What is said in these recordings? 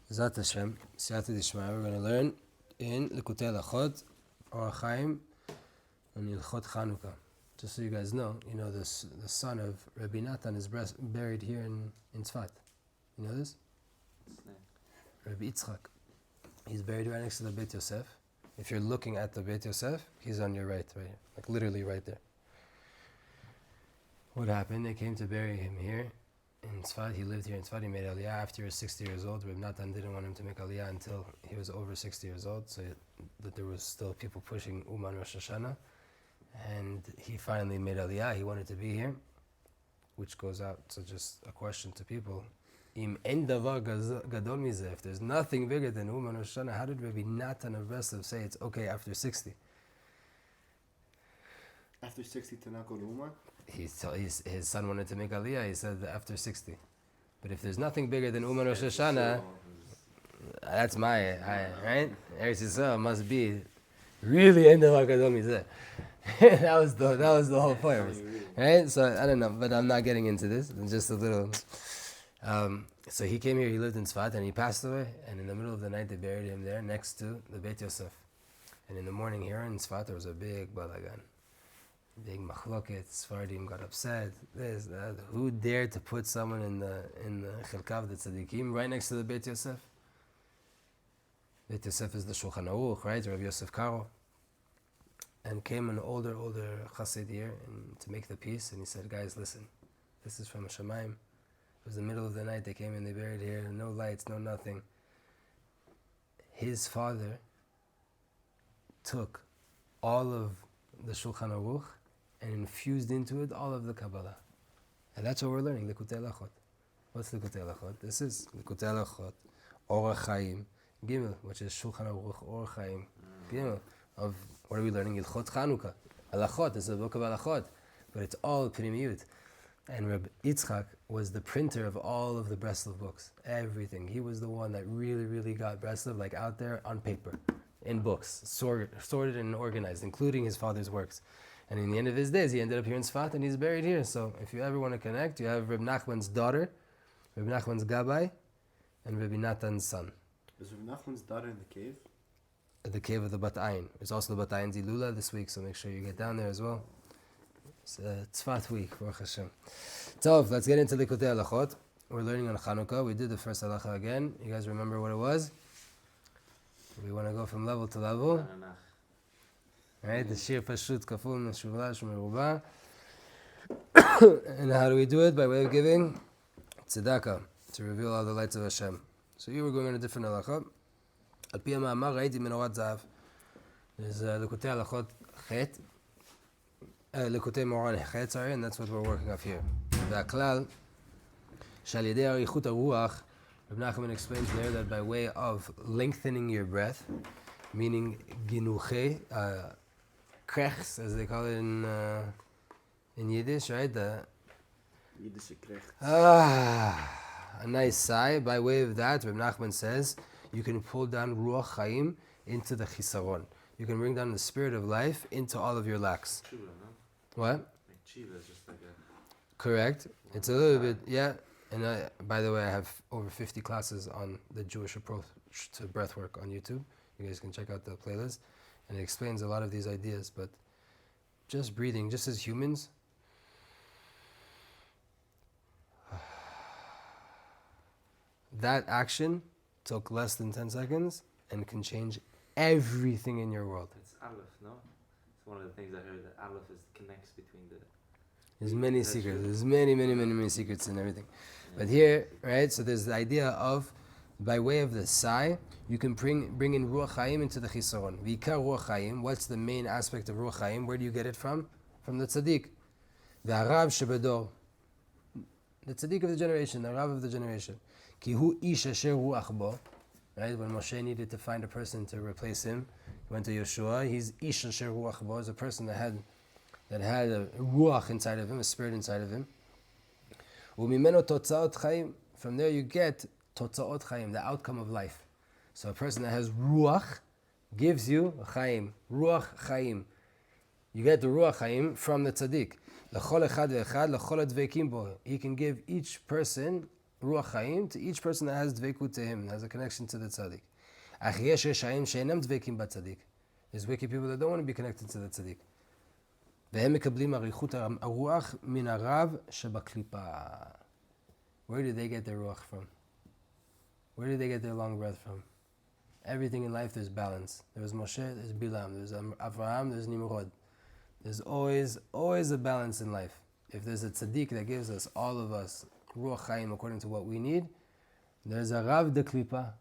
Zat Hashem, Siyata Dishmaya, we're going to learn in Likutei Halachot, Or Chaim, and Hilchot Hanukah. Just so you guys know, the son of Rabbi Natan is buried here in Tzfat. You know this? Rabbi Itzhak. He's buried right next to the Beit Yosef. If you're looking at the Beit Yosef, he's on your right here, like literally right there. What happened? They came to bury him here in Tzfat. He lived here in Tzfat. He made Aliyah after he was 60 years old. Rabbi Natan didn't want him to make Aliyah until he was over 60 years old, so that there was still people pushing Uman Rosh Hashanah. And he finally made Aliyah. He wanted to be here, which goes out to just a question to people. Im en davar gadol mizeh. If there's nothing bigger than Uman Rosh Hashanah, how did Rabbi Natan of Breslov say it's okay after 60? After 60 to not go to Uman? His son wanted to make Aliyah. He said after 60. But if there's nothing bigger than Uman Rosh Hashanah, that's right? Eretz Yisrael must be really en davar gadol mizeh. that was the whole point, right? So I don't know, but I'm not getting into this. It's just a little. So he came here. He lived in Tzfat, and he passed away. And in the middle of the night, they buried him there next to the Beit Yosef. And in the morning here in Tzfat, there was a big balagan, big machloket. Sfardim got upset. This, that. Who dared to put someone in the chilkav, the tzadikim, right next to the Beit Yosef? Beit Yosef is the Shulchan Aruch, right? Rav Yosef Karo. And came an older chassid here to make the peace, and he said, guys, listen, this is from Hashemayim. It was the middle of the night, they came and they buried here, no lights, no nothing. His father took all of the Shulchan Aruch and infused into it all of the Kabbalah. And that's what we're learning, Likutei Halachot. What's Likutei Halachot? This is Likutei Halachot, Or Chaim, Gimel, which is Shulchan Aruch, Or Chaim, Gimel, of what are we learning? Ilchot Hanukah. Halachot, this is a book of Halachot, but it's all Pnimiyut. And Rav Itzhak was the printer of all of the Breslov books. Everything. He was the one that really got Breslov like out there on paper, in books, sorted and organized, including his father's works. And in the end of his days, he ended up here in Tzfat, and he's buried here. So if you ever want to connect, you have Reb Nachman's daughter, Reb Nachman's Gabbai, and Rabbi Natan's son. Is Reb Nachman's daughter in the cave? The cave of the Bat Ayin. There's also the Bat Ayin Zilula this week, so make sure you get down there as well. It's Tzfat week, Baruch Hashem. So let's get into Likutei Halachot. We're learning on Hanukah. We did the first halacha again. You guys remember what it was? We want to go from level to level. Right? The Shir Pashut Kaful Meshuvah Shmerubah. And how do we do it? By way of giving tzedakah, to reveal all the lights of Hashem. So here we're going on a different halacha. על פי המאמר ראיתי מנורת זהב. There's Likutei Halachot Chet. Likutei Moran Chet, sorry, and that's what we're working off here. והכלל, שעל ידי אריכות הרוח, Reb Nachman explains there that by way of lengthening your breath, meaning ginuche, krechs, as they call it in Yiddish, right? The Yiddish krech. A nice sigh. By way of that, Reb Nachman says, you can pull down Ruach Chaim into the Chisaron. You can bring down the spirit of life into all of your lacks. Tshuva, no? What? Like tshuva is just like a... Correct. It's a little bit, yeah. And by the way, I have over 50 classes on the Jewish approach to breathwork on YouTube. You guys can check out the playlist. And it explains a lot of these ideas. But just breathing, just as humans, that action took less than 10 seconds and can change everything in your world. It's Aleph, no? It's one of the things I heard, that Aleph connects between the... There's many secrets. There's many secrets and everything. Yeah. But here, right, so there's the idea of, by way of the sigh, you can bring in Ruach Chaim into the Chisaron. V'ikar Ruach Chaim, what's the main aspect of Ruach Chaim? Where do you get it from? From the tzaddik. V'harav shebedor. The tzaddik of the generation, the Rav of the generation. Ki hu ish asher ruach bo. Right? When Moshe needed to find a person to replace him, he went to Yeshua. He's ish asher ruach bo, is a person that had a ruach inside of him, a spirit inside of him. Umimeno totzaot chaim. From there you get totzaot chaim, the outcome of life. So a person that has ruach gives you chaim, ruach chaim. You get the ruach chaim from the tzaddik. L'chol echad ve'echad, l'chol Dveikim bo. He can give each person ruach chaim to each person that has dveikut to him, has a connection to the tzaddik. Ach yesh reshaim she'enam dveikim batzadik. There's wicked people that don't want to be connected to the tzaddik. Vehem mekablim arichut haruach min harav shebaklipa. Where did they get their ruach from? Where did they get their long breath from? Everything in life, there's balance. There's Moshe, there's Bilam, there's Avraham, there's Nimrod. There's always a balance in life. If there's a tzaddik that gives us, all of us, ruach chaim according to what we need, there's a Rav de Klipa,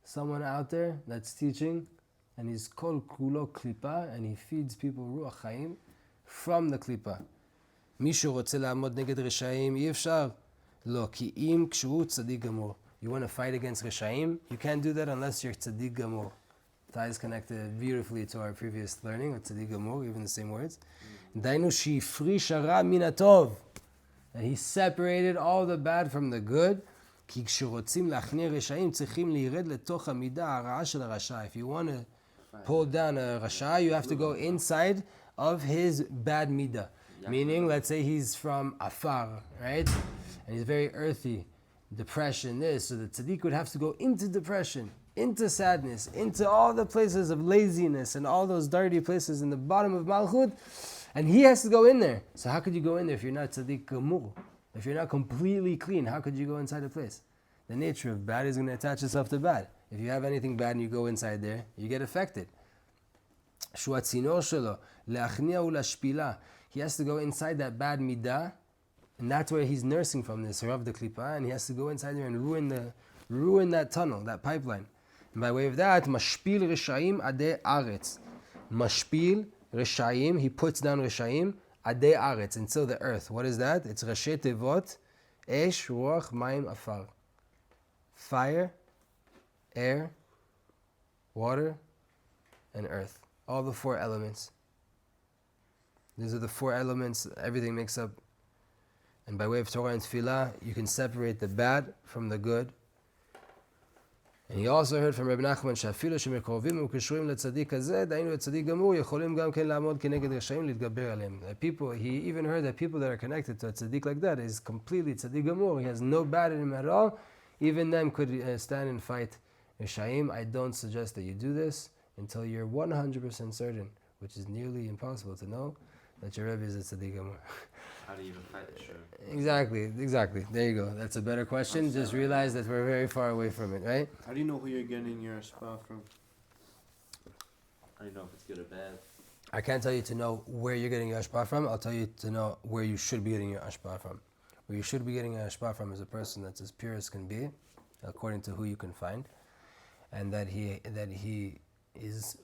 someone out there that's teaching, and he's called Kulo Klipa, and he feeds people ruach chaim from the Klipa. Mishu רוצה לעמוד נגד רשעים, אי אפשר. לא, כי אם כשהוא צדיק גמור. You want to fight against Reshaim? You can't do that unless you're Tzadik Gamur. Tai is connected beautifully to our previous learning of Tzadik Gamur, even the same words. Dainu shifri shara minatov. And he separated all the bad from the good. כי כשרוצים להכניע רשעים צריכים לירד לתוך המידה הרעה של הרשע. If you want to pull down a rasha, you have to go inside of his bad midah. Meaning, let's say he's from Afar, right? And he's very earthy. Depression, this, so the tzaddik would have to go into depression, into sadness, into all the places of laziness and all those dirty places in the bottom of Malchut, and he has to go in there. So how could you go in there if you're not tzaddik gamur? If you're not completely clean, how could you go inside a place? The nature of bad is going to attach itself to bad. If you have anything bad and you go inside there, you get affected. He has to go inside that bad midah. And that's where he's nursing from this Rav de Klipa, and he has to go inside there and ruin that tunnel, that pipeline. And by way of that, mashpil reshaim adei aretz. Mashpil reshaim, he puts down reshaim adei aretz, until the earth. What is that? It's rashi tevot, esh, ruach, mayim, afar. Fire, air, water, and earth. All the four elements. These are the four elements everything makes up. And by way of Torah and Tefillah, you can separate the bad from the good. And he also heard from Rabbi Nachman, שאפילו שמקרובים ומקשרים לצדיק הזה, דהיינו לצדיק גמור, יכולים גם כן לעמוד כנגד רשעים להתגבר עליהם. People, he even heard that people that are connected to a tzaddik like that is completely tzaddik gamur. He has no bad in him at all. Even them could stand and fight Rishaim. I don't suggest that you do this until you're 100% certain, which is nearly impossible to know, that your Rebbe is a tzaddik gamur. How do you even fight the shur? Exactly. There you go. That's a better question. Just realize that we're very far away from it, right? How do you know who you're getting your spa from? How do you know if it's good or bad? I can't tell you to know where you're getting your ashpa from. I'll tell you to know where you should be getting your ashpa from. Where you should be getting your ashpa from is a person that's as pure as can be, according to who you can find, and that his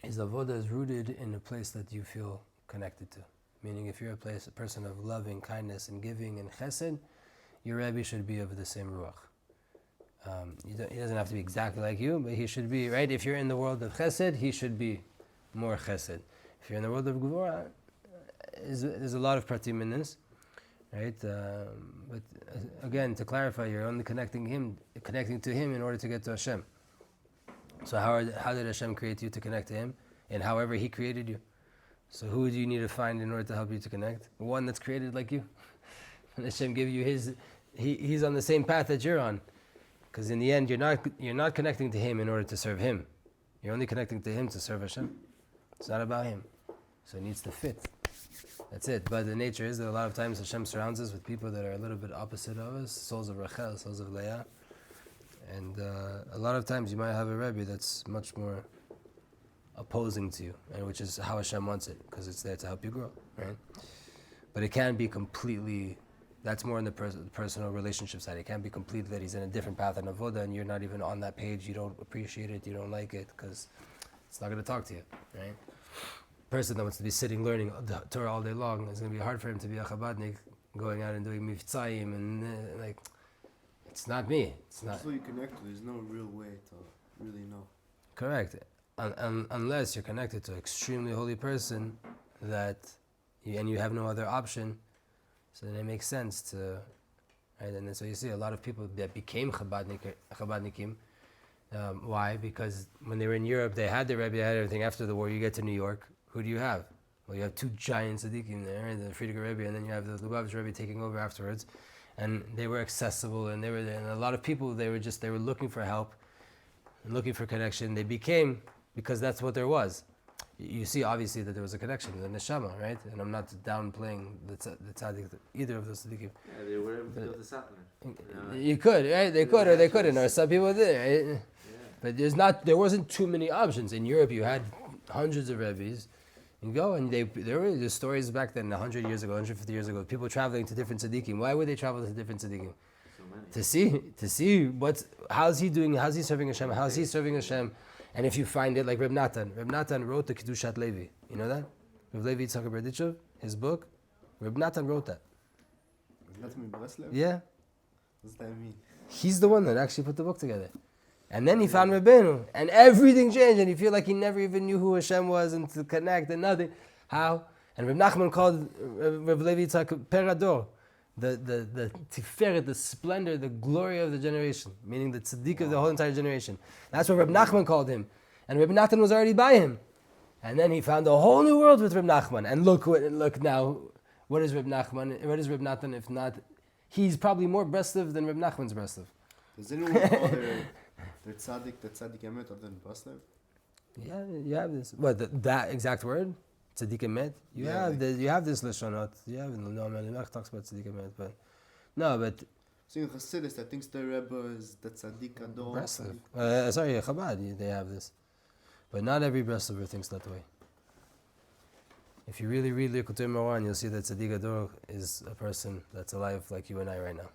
avodah is rooted in a place that you feel connected to. Meaning, if you're a person of loving, kindness, and giving, and chesed, your Rebbe should be of the same ruach. He doesn't have to be exactly like you, but he should be, right? If you're in the world of chesed, he should be more chesed. If you're in the world of gevurah, there's a lot of pratim in this, right? But again, to clarify, you're only connecting to him in order to get to Hashem. So how did Hashem create you to connect to him? And however he created you. So who do you need to find in order to help you to connect? One that's created like you. And Hashem give you he's on the same path that you're on. Because in the end, you're not connecting to him in order to serve him. You're only connecting to him to serve Hashem. It's not about him. So it needs to fit. That's it. But the nature is that a lot of times Hashem surrounds us with people that are a little bit opposite of us, souls of Rachel, souls of Leah. And a lot of times you might have a Rebbe that's much more opposing to you, and which is how Hashem wants it, because it's there to help you grow, right? But it can be completely, that's more in the personal relationship side. It can't be completely that he's in a different path in avodah and you're not even on that page, you don't appreciate it, you don't like it, because it's not going to talk to you, right? Person that wants to be sitting learning the Torah all day long, it's going to be hard for him to be a Chabadnik, going out and doing mivtzayim, and like, it's not me. It's not. Until you connect to, there's no real way to really know. Correct. Unless you're connected to an extremely holy person and you have no other option, so then it makes sense to, right? And then so you see a lot of people that became Chabadnikim. Why? Because when they were in Europe, they had their Rebbe, they had everything. After the war, you get to New York, who do you have? Well, you have two giant tzadikim there, the Frierdiker Rebbe, and then you have the Lubavitch Rebbe taking over afterwards. and they were accessible, and and a lot of people, they were looking for help and looking for connection. They became, because that's what there was. You see, obviously, that there was a connection, the neshama, right? And I'm not downplaying the tzaddik, either of those tzaddikim. Yeah, they were able to build the satellite. You could, right? They could, or they couldn't, or some people did, right? Yeah. But there wasn't too many options. In Europe, you had hundreds of rebbes. You go, and there were the stories back then, 100 years ago, 150 years ago, people traveling to different tzaddikim. Why would they travel to different tzaddikim? So many. To see how's he doing, how's he serving Hashem, how's he serving Hashem. And if you find it, like Reb Natan wrote the Kedushat Levi. You know that? Rav Levi Itzhak Rafael, his book. Reb Natan wrote that. Yeah. What does that mean? He's the one that actually put the book together. And then he found Rabbeinu, and everything changed, and he feel like he never even knew who Hashem was, and to connect, and nothing. How? And Reb Nachman called Rav Levi Itzhak Perador, the tiferet, the splendor, the glory of the generation, meaning the tzaddik of the whole entire generation. That's what Reb Nachman called him. And Reb Natan was already by him. And then he found a whole new world with Reb Nachman. And look now, what is Reb Nachman? What is Reb Natan if not? He's probably more Breslev than Reb Nachman's Breslev. Does anyone call their tzaddik the tzaddik emet other than Breslev? Yeah, you have this. What, that exact word? Tzaddik emet? You have this lashonot. You have no Melech talks about tzaddik emet, but no, but So in Chassidut, I think the Rebbe is the tzaddik ador. Breslev. Sorry, Chabad, they have this, but not every Breslever thinks that way. If you really read Likutei Moran, you'll see that tzaddik ador is a person that's alive like you and I right now,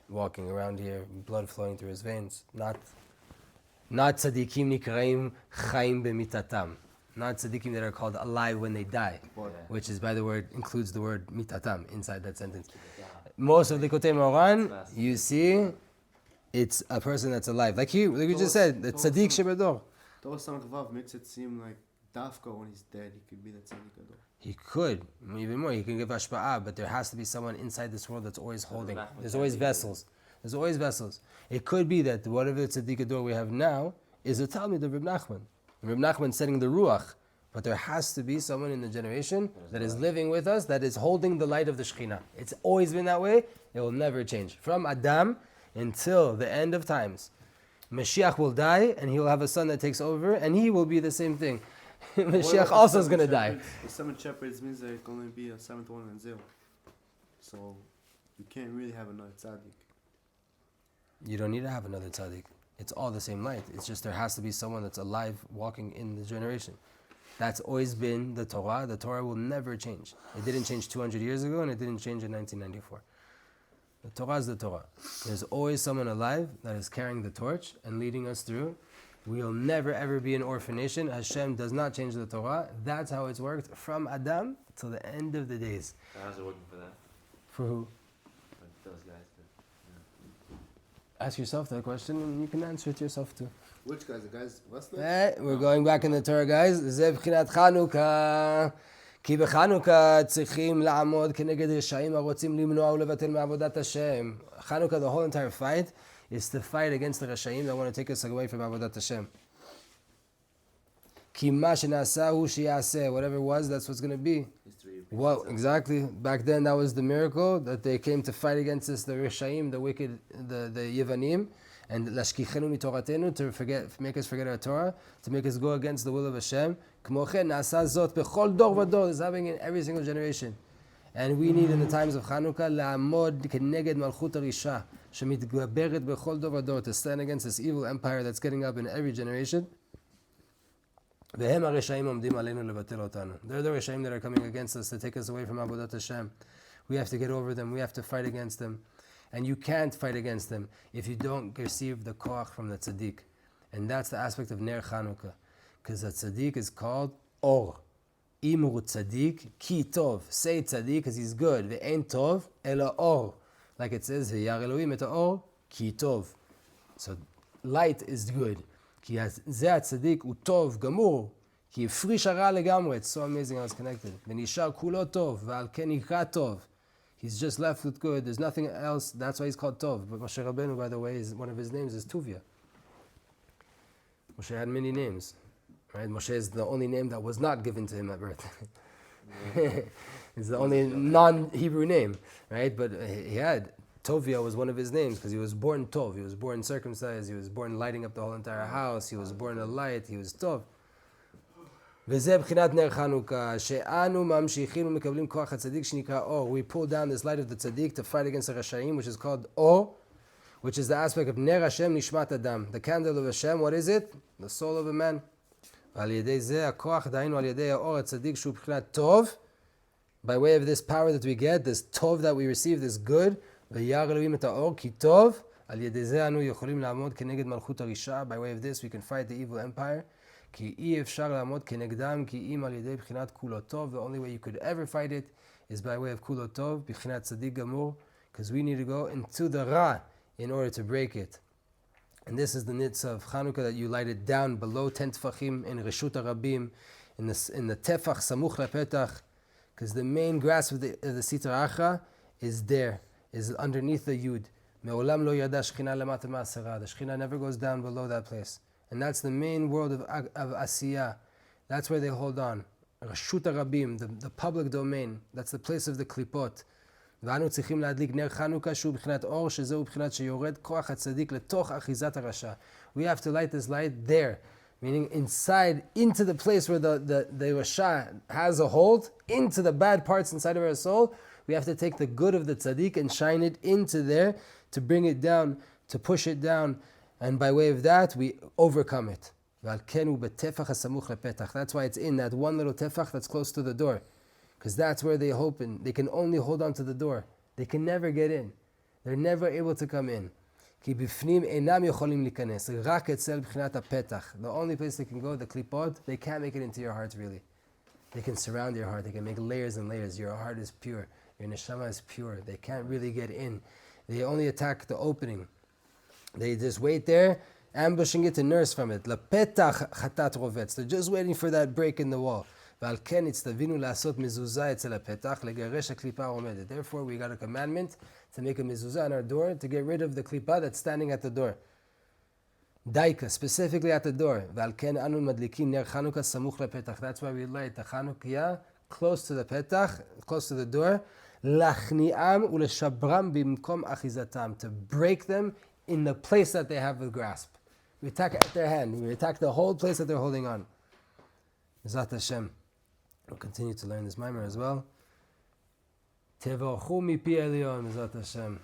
walking around here, blood flowing through his veins. Not tzadikim nikraim chaim b'mitatam. Not tzadikim that are called alive when they die, which is, by the word, includes the word mitatam inside that sentence. Most of Likutei Moran, you see, it's a person that's alive. Like we just said, the tzaddik shebador. Torah Samach Vav makes it seem like Dafka when he's dead, he could be the tzaddik ador. He could, even more, he can give hashpa'ah, but there has to be someone inside this world that's always holding. There's always vessels. There's always vessels. It could be that whatever the tzaddik ador we have now is a Talmud of Reb Nachman. Reb Nachman setting the ruach, but there has to be someone in the generation that is living with us, that is holding the light of the Shekhinah. It's always been that way. It will never change. From Adam until the end of times. Mashiach will die, and he will have a son that takes over, and he will be the same thing. Mashiach also is going to die. The 7 shepherds means there can only be a 7th one and 0. So you can't really have another tzaddik. You don't need to have another tzaddik. It's all the same light. It's just there has to be someone that's alive walking in the generation. That's always been the Torah. The Torah will never change. It didn't change 200 years ago, and it didn't change in 1994. The Torah is the Torah. There's always someone alive that is carrying the torch and leading us through. We will never ever be an orphan nation. Hashem does not change the Torah. That's how it's worked from Adam till the end of the days. So how's it working for that? For who? For those guys. Ask yourself that question, and you can answer it yourself too. Which guys? The guys? We're going back in the Torah, guys. זה בחינת חנוכה. כי בחנוכה צריכים לעמוד כנגד רשעים הרוצים למנוע ולבטל מעבודת השם. Chanukah, the whole entire fight, is to fight against the Rashayim that want to take us away from Avodat Hashem. כי מה שנעשה הוא שיעשה. Whatever it was, that's what's going to be. Well, exactly. Back then, that was the miracle, that they came to fight against us, the Rishayim, the wicked, the Yevanim, and Lashkichenu mitoratenu, to make us forget our Torah, to make us go against the will of Hashem. K'mochen na'asa zot bechol dor vador. It's happening in every single generation. And we need in the times of Chanukah, la'amod keneged malchut harisha, shemitgaberet bechol dor vador, to stand against this evil empire that's getting up in every generation. They're the Rishayim that are coming against us to take us away from Avodat Hashem. We have to get over them. We have to fight against them. And you can't fight against them if you don't receive the koach from the tzaddik. And that's the aspect of Ner Chanukah. Because the tzaddik is called Or. Imru tzaddik ki tov. Say tzaddik because he's good. Ve'en tov ela or. Like it says, V'yar Elohim et or ki tov. So light is good. כי זה הצדיק הוא טוב, גמור, כי הפריש הרע לגמרי. It's so amazing how it's connected. ונשאר כולו טוב, ועל כן נקרא טוב. He's just left with good, there's nothing else, that's why he's called טוב. But Moshe Rabbeinu, by the way, one of his names is Tuvia. Moshe had many names. Right? Moshe is the only name that was not given to him at birth. It's the only non-Hebrew name. Right? But he had Tovia was one of his names because he was born Tov. He was born circumcised. He was born lighting up the whole entire house. He was born a light. He was Tov. וזה בחינת נר חנוכה, שאנו ממשיכים ומקבלים כוח הצדיק שנקרא אור. We pull down this light of the tzaddik to fight against the Rasha'im, which is called אור, which is the aspect of ner Hashem nishmat adam. The candle of Hashem, what is it? The soul of a man. ועל ידי זה הכוח, דהיינו על ידי האור הצדיק שהוא בחינת טוב, by way of this power that we get, this tov that we receive, this good, וירא אלוהים את האור כי טוב, על ידי זה אנו יכולים לעמוד כנגד מלכות הרשעה. By way of this we can fight the evil empire. כי אי אפשר לעמוד כנגדם, כי אם על ידי בחינת כולו טוב. The only way you could ever fight it is by way of כולו טוב, בחינת צדיק גמור, because we need to go into the ra in order to break it. And this is the nitzah of Hanukah, that you light it down below 10 tefachim in Reshut HaRabim, in the tefach samuch lepetach, because the main grasp of the Sitra Achra is there, is underneath the Yud. Me'olam lo yada shechina lemata ma'asera. The Shechina never goes down below that place. And that's the main world of Asiyah. That's where they hold on. Reshut HaRabim, the public domain. That's the place of the klipot. ואנו צריכים להדליק נר חנוכה שהוא בחינת אור, שזהו בחינת שיורד כוח הצדיק לתוך אחיזת הרשע. We have to light this light there, meaning inside, into the place where the rasha has a hold, into the bad parts inside of our soul. We have to take the good of the tzadik and shine it into there to bring it down, to push it down, and by way of that we overcome it. ועל כן הוא בטפח הסמוך לפתח. That's why it's in that one little tefach that's close to the door. Because that's where they hope in. They can only hold on to the door. They can never get in. They're never able to come in. כי בפנים אינם יכולים להיכנס. רק אצל בחינת הפתח. The only place they can go, the klipot, they can't make it into your heart really. They can surround your heart. They can make layers and layers. Your heart is pure. Your neshama is pure. They can't really get in. They only attack the opening. They just wait there, ambushing it to nurse from it. לפתח חטאת רובץ. They're just waiting for that break in the wall. ועל כן הצטווינו לעשות מזוזה אצל הפתח, לגרש הקליפה העומדת. Therefore, we got a commandment to make a mezuzah on our door, to get rid of the klipa that's standing at the door. Daika, specifically at the door. ועל כן אנו מדליקים נר חנוכה סמוך לפתח. That's why we light the Hanukkah close to the petach, close to the door. להכניעם ולשברם במקום אחיזתם. To break them in the place that they have the grasp. We attack at their hand. We attack the whole place that they're holding on. Zat Hashem. We'll continue to learn this mimer as well. Tevarchu mipi Elyon, Zat Hashem.